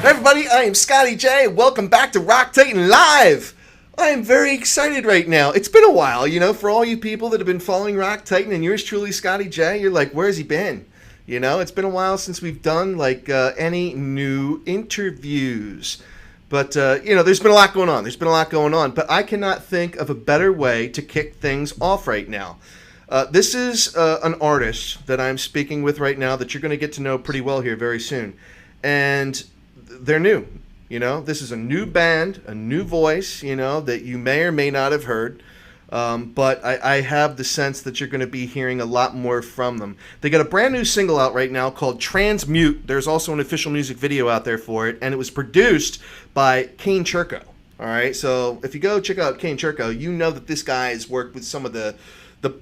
Everybody, I am Scotty J. Welcome back to Rock Titan Live. I am very excited right now. It's been a while, for all you people that have been following Rock Titan and yours truly, Scotty J. You're like, where's he been? It's been a while since we've done any new interviews. But, there's been a lot going on. But I cannot think of a better way to kick things off right now. This is an artist that I'm speaking with right now that you're going to get to know pretty well here very soon. And they're new. This is a new band, a new voice, that you may or may not have heard. But I have the sense that you're going to be hearing a lot more from them. They got a brand new single out right now called Transmute. There's also an official music video out there for it, and it was produced by Kane Churko. All right, so if you go check out Kane Churko, you know that this guy has worked with some of the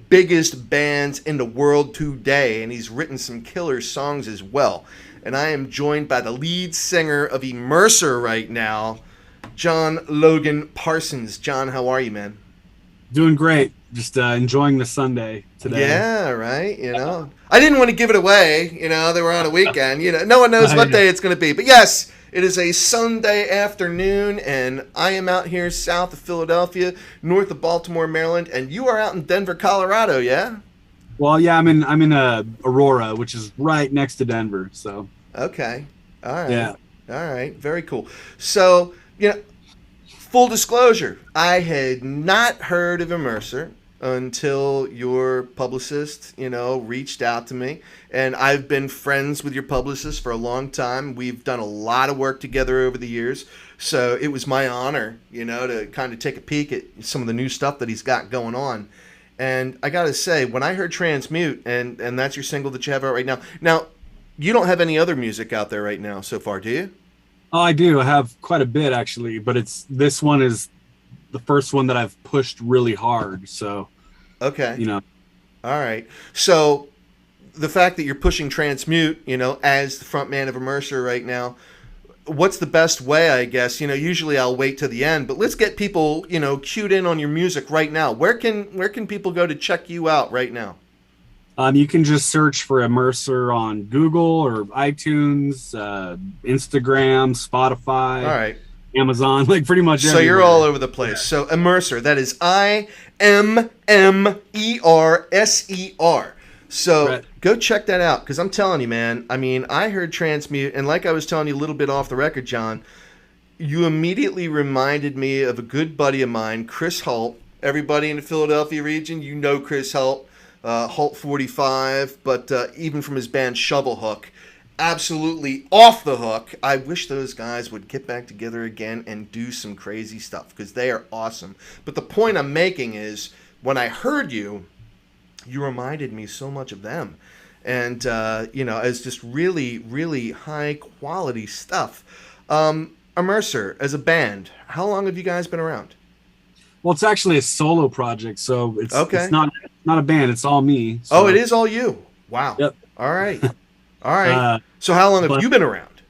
biggest bands in the world today, and he's written some killer songs as well. And I am joined by the lead singer of Immerser right now, John Logan Parsons. John, how are you, man? Doing great. Just enjoying the Sunday today. Yeah, right. I didn't want to give it away. They were on a weekend. No one knows what day it's going to be. But yes, it is a Sunday afternoon, and I am out here south of Philadelphia, north of Baltimore, Maryland, and you are out in Denver, Colorado, yeah? Well, yeah, I'm in Aurora, which is right next to Denver. So. Okay. All right. Yeah. All right. Very cool. So, full disclosure, I had not heard of Immerser until your publicist, reached out to me. And I've been friends with your publicist for a long time. We've done a lot of work together over the years. So it was my honor, to kind of take a peek at some of the new stuff that he's got going on. And I got to say, when I heard Transmute, and that's your single that you have out right now. Now, you don't have any other music out there right now so far, do you? Oh, I do. I have quite a bit, actually. But this one is the first one that I've pushed really hard. So, okay. All right. So the fact that you're pushing Transmute, as the front man of Immerser right now, what's the best way, I guess? Usually I'll wait to the end, but let's get people, cued in on your music right now. Where can people go to check you out right now? You can just search for Immerser on Google or iTunes, Instagram, Spotify, all right, Amazon, pretty much so everywhere. You're all over the place. Yeah. So Immerser, that is IMMERSER. So right. Go check that out, because I'm telling you, man, I heard Transmute, and like I was telling you a little bit off the record, John, you immediately reminded me of a good buddy of mine, Chris Holt. Everybody in the Philadelphia region, Chris Holt. Holt 45, but even from his band Shovelhook, absolutely off the hook. I wish those guys would get back together again and do some crazy stuff, because they are awesome. But the point I'm making is, when I heard you reminded me so much of them. And, as just really, really high quality stuff. Immerser, as a band, how long have you guys been around? Well, it's actually a solo project, so it's okay. It's not a band. It's all me. So. Oh, it is all you. Wow. Yep. All right. All right. So how long have you been around?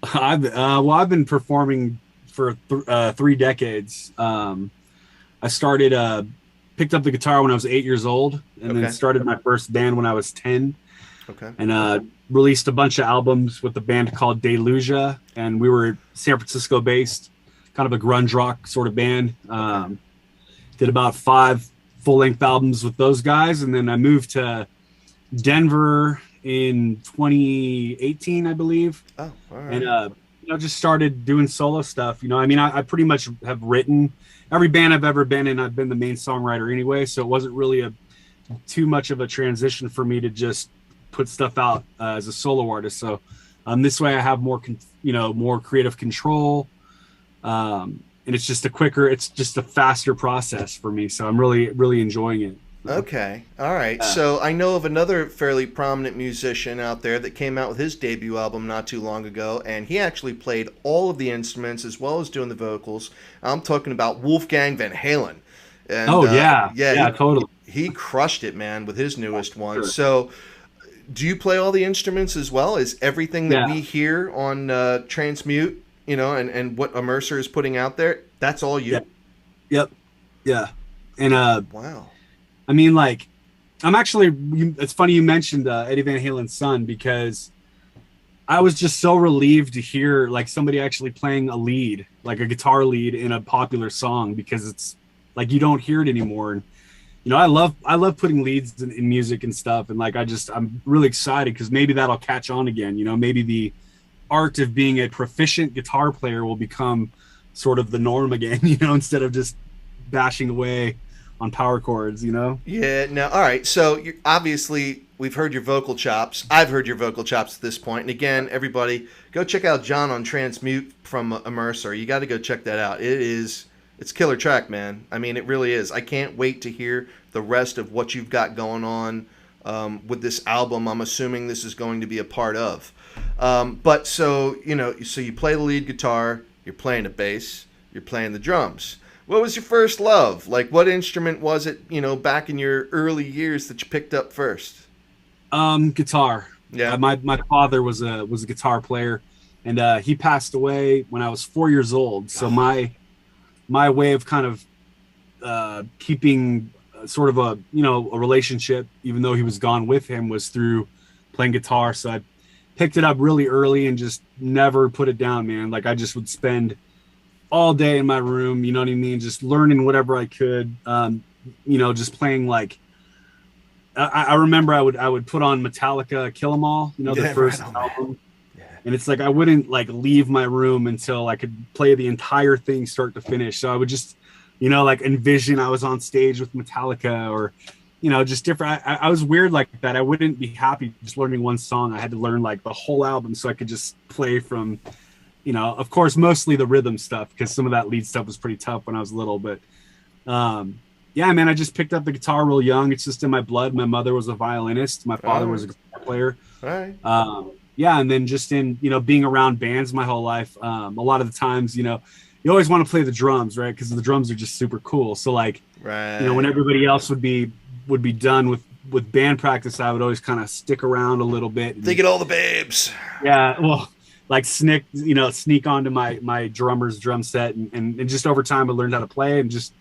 I've been performing for 3 decades. I started picked up the guitar when I was 8 years old, and then started my first band when I was 10. Okay. And released a bunch of albums with a band called Delusia, and we were San Francisco based, kind of a grunge rock sort of band. Did about 5 full-length albums with those guys, and then I moved to Denver in 2018, I believe. Oh, all right. And just started doing solo stuff. I pretty much have written every band I've ever been in. I've been the main songwriter anyway, so it wasn't really too much of a transition for me to just put stuff out as a solo artist. So this way I have more creative control. And it's just a faster process for me. So I'm really, really enjoying it. Okay. All right. So I know of another fairly prominent musician out there that came out with his debut album not too long ago, and he actually played all of the instruments as well as doing the vocals. I'm talking about Wolfgang Van Halen. And, totally. He crushed it, man, with his newest one. Sure. So do you play all the instruments as well? Is everything that we hear on Transmute, and what Immerser is putting out there, that's all you? Yep. Yeah. And wow. I'm actually, it's funny you mentioned Eddie Van Halen's son, because I was just so relieved to hear like somebody actually playing a lead, like a guitar lead in a popular song, because it's like you don't hear it anymore. And you know, I love putting leads in music and stuff, and like I'm really excited because maybe that'll catch on again. You know, maybe the art of being a proficient guitar player will become sort of the norm again. You know, instead of just bashing away on power chords. You know. Yeah. Now, all right. So you obviously we've heard your vocal chops. I've heard your vocal chops at this point. And again, everybody, go check out John on Transmute from Immerser. You got to go check that out. It's killer track, man. I mean, it really is. I can't wait to hear the rest of what you've got going on with this album. I'm assuming this is going to be a part of. But so so you play the lead guitar, you're playing the bass, you're playing the drums. What was your first love? Like, what instrument was it, back in your early years that you picked up first? Guitar. Yeah. My father was a guitar player, and he passed away when I was 4 years old. So my way of kind of keeping sort of a relationship, even though he was gone with him, was through playing guitar. So I picked it up really early and just never put it down, man. Like I just would spend all day in my room, you know what I mean, just learning whatever I could, just playing. Like I remember I would put on Metallica Kill 'Em All, the first album. Yeah. And it's like I wouldn't like leave my room until I could play the entire thing start to finish. So I would just like envision I was on stage with Metallica, or just different. I was weird like that. I wouldn't be happy just learning one song. I had to learn like the whole album so I could just play from of course, mostly the rhythm stuff, because some of that lead stuff was pretty tough when I was little. But yeah, man, I just picked up the guitar real young. It's just in my blood. My mother was a violinist. My father was a guitar player. All right. Yeah, and then just in being around bands my whole life, a lot of the times, you always want to play the drums, right? Because the drums are just super cool. So like, right. When everybody else would be done with band practice, I would always kind of stick around a little bit. They get all the babes. Yeah, well, like sneak onto my drummer's drum set, and just over time I learned how to play, and just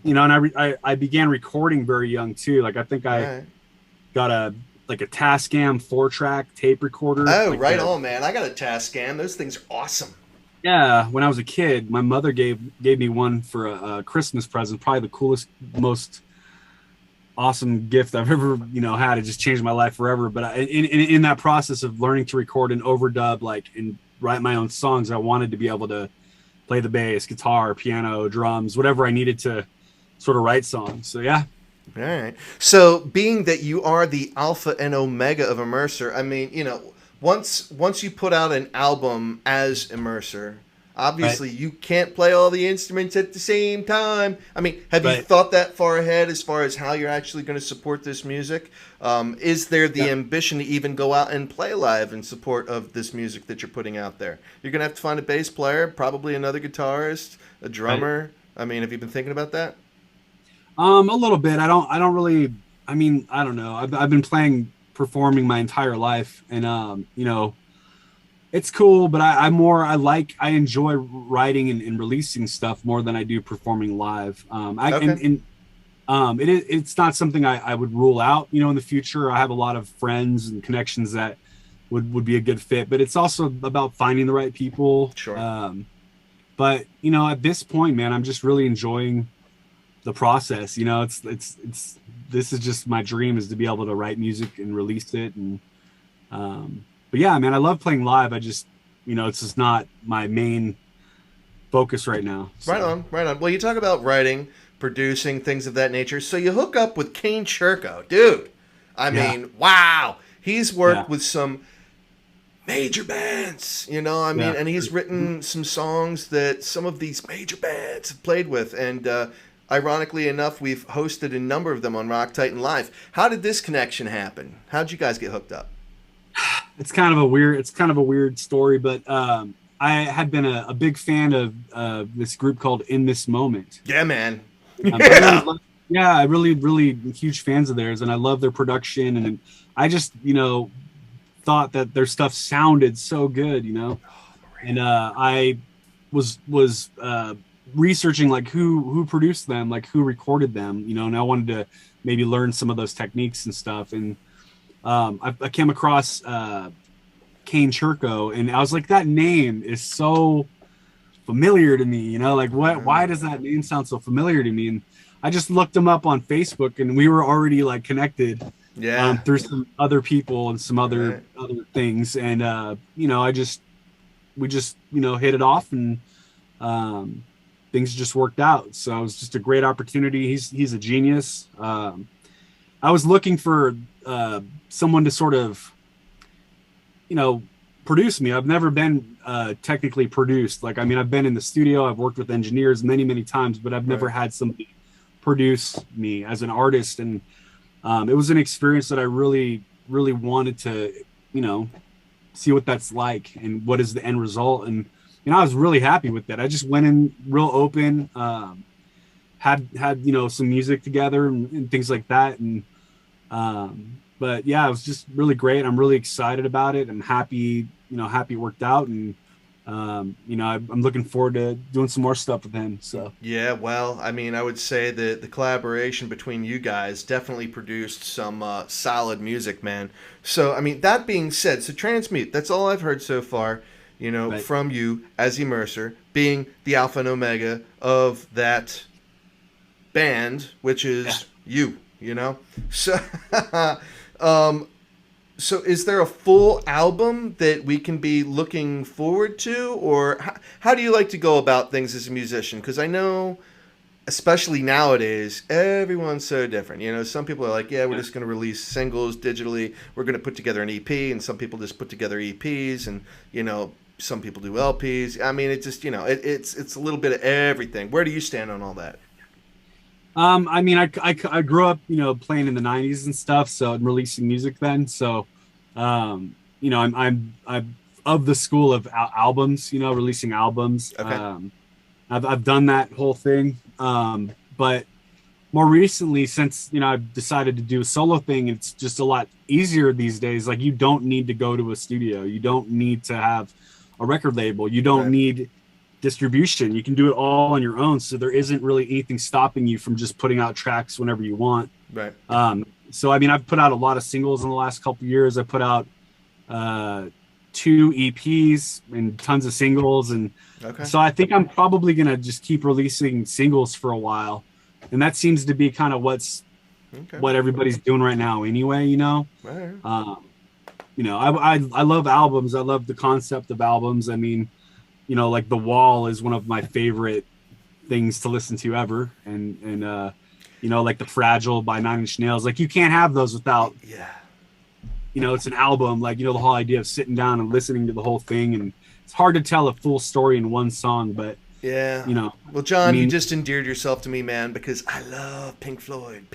and I began recording very young too. Like I think I got a Tascam 4-track tape recorder. Oh, like right on, man! I got a Tascam. Those things are awesome. Yeah, when I was a kid, my mother gave me one for a Christmas present. Probably the coolest, most awesome gift I've ever had. It just changed my life forever. But in that process of learning to record and overdub and write my own songs, I wanted to be able to play the bass, guitar, piano, drums, whatever I needed to sort of write songs. So yeah. All right. So being that you are the alpha and omega of Immerser, I mean, once you put out an album as Immerser, obviously you can't play all the instruments at the same time. I mean, have you thought that far ahead as far as how you're actually going to support this music? Is there the ambition to even go out and play live in support of this music that you're putting out there? You're going to have to find a bass player, probably another guitarist, a drummer. I mean, have you been thinking about that? A little bit. I don't really, I mean, I don't know. I've been performing my entire life, and it's cool, but I enjoy writing and releasing stuff more than I do performing live. It's not something I would rule out, in the future. I have a lot of friends and connections that would be a good fit, but it's also about finding the right people. Sure. But at this point, man, I'm just really enjoying the process. This is just my dream, is to be able to write music and release it. And but yeah, man, I love playing live. I just it's just not my main focus right now. So. Right on. Well, you talk about writing, producing, things of that nature. So you hook up with Kane Churko, dude. I mean, wow. He's worked with some major bands, and he's written some songs that some of these major bands have played with, and ironically enough, we've hosted a number of them on Rock Titan Live. How did this connection happen? How'd you guys get hooked up? It's kind of a weird story, but I had been a big fan of this group called In This Moment. Yeah, man. I really huge fans of theirs, and I love their production, and I just thought that their stuff sounded so good, and I was researching like who produced them, like who recorded them, and I wanted to maybe learn some of those techniques and stuff. And I came across Kane Churko, and I was like, that name is so familiar to me, you know, like why does that name sound so familiar to me? And I just looked him up on Facebook, and we were already like connected through some other people and some other things, and you know, we just you know, hit it off, and things just worked out. So it was just a great opportunity. He's a genius. I was looking for someone to sort of, you know, produce me. I've never been technically produced. Like, I mean, I've been in the studio, I've worked with engineers many, many times, but I've never had somebody produce me as an artist. And it was an experience that I really, really wanted to, you know, see what that's like and what is the end result. And, you know, I was really happy with that. I just went in real open, had, you know, some music together and things like that. And, but yeah, it was just really great. I'm really excited about it. I'm happy, you know, happy it worked out. And, you know, I'm looking forward to doing some more stuff with him. So, yeah, well, I mean, I would say that the collaboration between you guys definitely produced some solid music, man. So, I mean, that being said, so Transmute, that's all I've heard so far, you know, from you as Immerser, being the alpha and omega of that band, which is you know? So, so is there a full album that we can be looking forward to, or how do you like to go about things as a musician? Because I know, especially nowadays, everyone's so different. You know, some people are like, yeah, we're just going to release singles digitally. We're going to put together an EP, and some people just put together EPs, and, you know, some people do LPs. I mean, it just, you know, it's a little bit of everything. Where do you stand on all that? I mean, I grew up, you know, playing in the 90s and stuff, so I'm releasing music then. So, you know, I'm of the school of albums, you know, releasing albums. Okay. I've done that whole thing. But more recently, since, you know, I've decided to do a solo thing, it's just a lot easier these days. Like, you don't need to go to a studio. You don't need to have a record label. You don't need distribution. You can do it all on your own. So there isn't really anything stopping you from just putting out tracks whenever you want. Right. So, I mean, I've put out a lot of singles in the last couple of years. I put out 2 EPs and tons of singles. And so I think I'm probably going to just keep releasing singles for a while. And that seems to be kind of what everybody's doing right now anyway, you know? Right. You know, I love albums. I love the concept of albums. I mean, you know, like The Wall is one of my favorite things to listen to ever. And you know, like The Fragile by 9 Inch Nails. Like, you can't have those without, you know, it's an album. Like, you know, the whole idea of sitting down and listening to the whole thing. And it's hard to tell a full story in one song, but, you know. Well, John, I mean, you just endeared yourself to me, man, because I love Pink Floyd.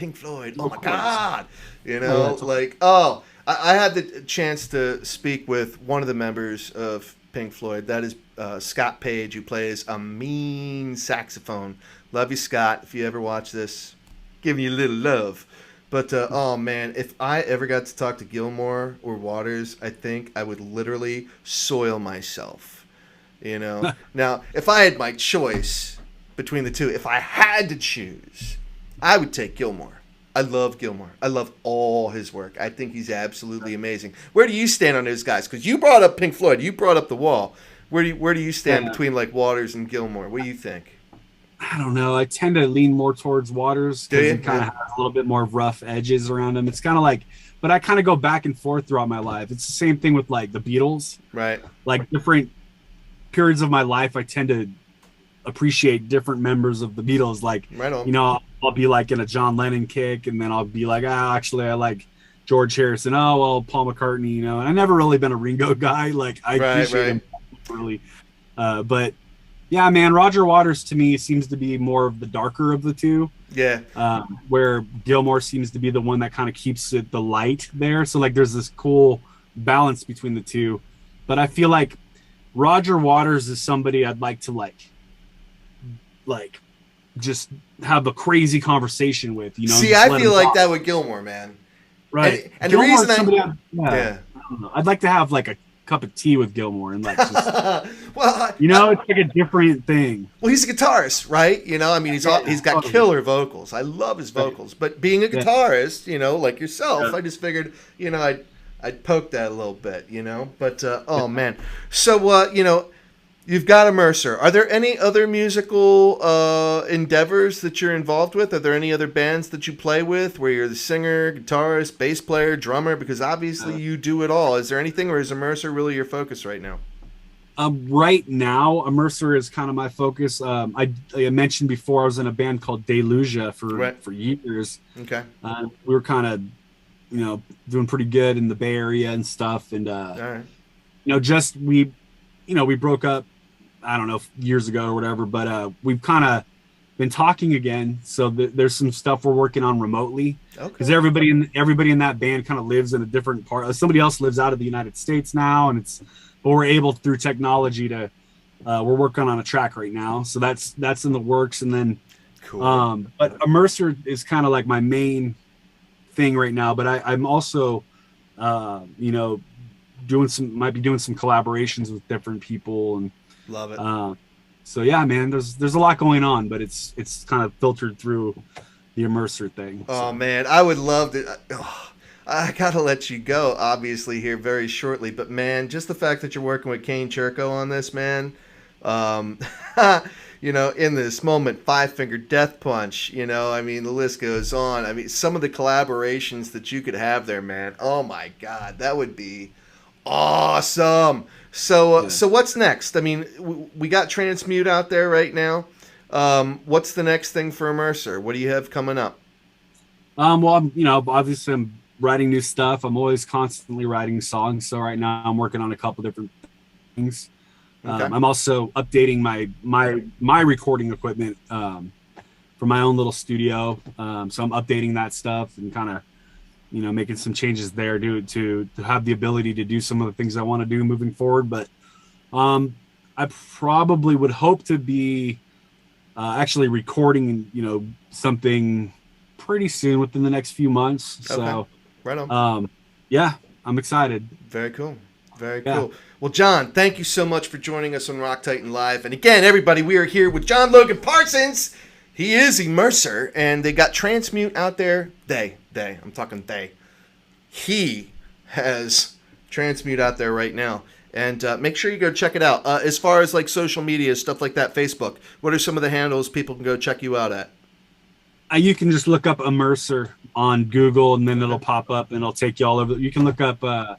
Oh, my God. You know, like, I had the chance to speak with one of the members of Pink Floyd. That is Scott Page, who plays a mean saxophone. Love you, Scott. If you ever watch this, giving you a little love. But oh man, if I ever got to talk to Gilmour or Waters, I think I would literally soil myself. You know. Now, if I had my choice between the two, if I had to choose, I would take Gilmour. I love Gilmour. I love all his work. I think he's absolutely amazing. Where do you stand on those guys? Because you brought up Pink Floyd, you brought up The Wall. Where do you stand between like Waters and Gilmour? What do you think? I don't know. I tend to lean more towards Waters because he kind of has a little bit more rough edges around him. It's kind of like, but I kind of go back and forth throughout my life. It's the same thing with like the Beatles. Right. Like, different periods of my life, I tend to appreciate different members of the Beatles. Like, you know, I'll be like in a John Lennon kick, and then I'll be like, actually, I like George Harrison. Oh, well, Paul McCartney, you know. And I've never really been a Ringo guy. Like, I appreciate him really. But yeah, man, Roger Waters to me seems to be more of the darker of the two. Yeah. Where Gilmour seems to be the one that kind of keeps it the light there. So like, there's this cool balance between the two. But I feel like Roger Waters is somebody I'd like to like just have a crazy conversation with, you know. See, I feel like that with Gilmour, man. Right. And the reason I don't know. I'd like to have like a cup of tea with Gilmour and like just, well, you know, it's like a different thing. Well, he's a guitarist, right? You know, I mean, he's got killer vocals. I love his vocals. But being a guitarist, you know, like yourself, I just figured, you know, I'd poke that a little bit, you know. But oh man, so you know, you've got Immerser. Are there any other musical endeavors that you're involved with? Are there any other bands that you play with where you're the singer, guitarist, bass player, drummer? Because obviously you do it all. Is there anything, or is Immerser really your focus right now? Right now, Immerser is kind of my focus. I mentioned before I was in a band called Delusia for years. Okay. We were kind of, you know, doing pretty good in the Bay Area and stuff. And, All right. you know, we broke up, I don't know, years ago or whatever, but we've kind of been talking again. So there's some stuff we're working on remotely. Because everybody in that band kind of lives in a different part. Somebody else lives out of the United States now, and but we're able through technology to we're working on a track right now, so that's in the works. And then cool. But Immerser is kind of like my main thing right now, but I'm also you know, might be doing some collaborations with different people, and love it. So yeah, man, there's a lot going on, but it's kind of filtered through the Immerser thing. Oh man, I would love to. I gotta let you go, obviously, here very shortly. But man, just the fact that you're working with Kane Churko on this, man. You know, in this moment, Five Finger Death Punch. You know, I mean, the list goes on. I mean, some of the collaborations that you could have there, man. Oh my God, that would be awesome. So, so what's next? I mean, we got Transmute out there right now. What's the next thing for Immerser? What do you have coming up? Well, you know, obviously I'm writing new stuff. I'm always constantly writing songs. So right now I'm working on a couple different things. Okay. I'm also updating my recording equipment for my own little studio. So I'm updating that stuff and kind of, you know, making some changes there to have the ability to do some of the things I want to do moving forward. But I probably would hope to be actually recording, you know, something pretty soon within the next few months. So okay. Right on. Yeah, I'm excited. Very cool. Very cool. Well, John, thank you so much for joining us on Rock Titan Live. And again, everybody, we are here with John Logan Parsons. He is Immerser, and they got Transmute out there. I'm talking they. He has Transmute out there right now. And make sure you go check it out. As far as like social media, stuff like that, Facebook, what are some of the handles people can go check you out at? You can just look up Immerser on Google, and then it'll pop up, and it'll take you all over. You can look up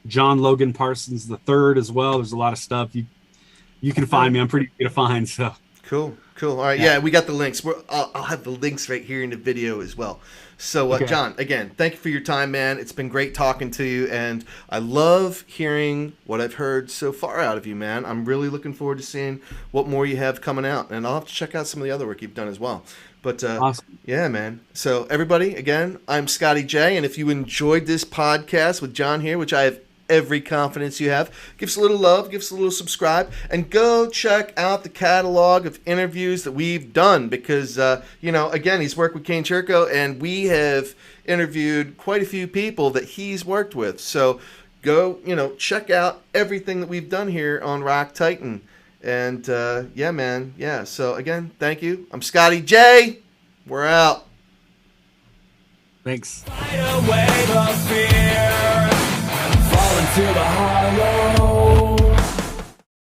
John Logan Parsons III as well. There's a lot of stuff. You can find me. I'm pretty easy to find. So cool. All right, yeah, we got the links. I'll have the links right here in the video as well. So, John, again, thank you for your time, man. It's been great talking to you, and I love hearing what I've heard so far out of you, man. I'm really looking forward to seeing what more you have coming out, and I'll have to check out some of the other work you've done as well. But awesome. Yeah, man. So everybody, again, I'm Scotty J, and if you enjoyed this podcast with John here, which I have every confidence you have, give us a little love, give us a little subscribe, and go check out the catalog of interviews that we've done because, you know, again, he's worked with Kane Churko, and we have interviewed quite a few people that he's worked with. So go, you know, check out everything that we've done here on Rock Titan. And, yeah, man. Yeah. So, again, thank you. I'm Scotty J. We're out. Thanks. Fight away the fear. Fall into the hollow.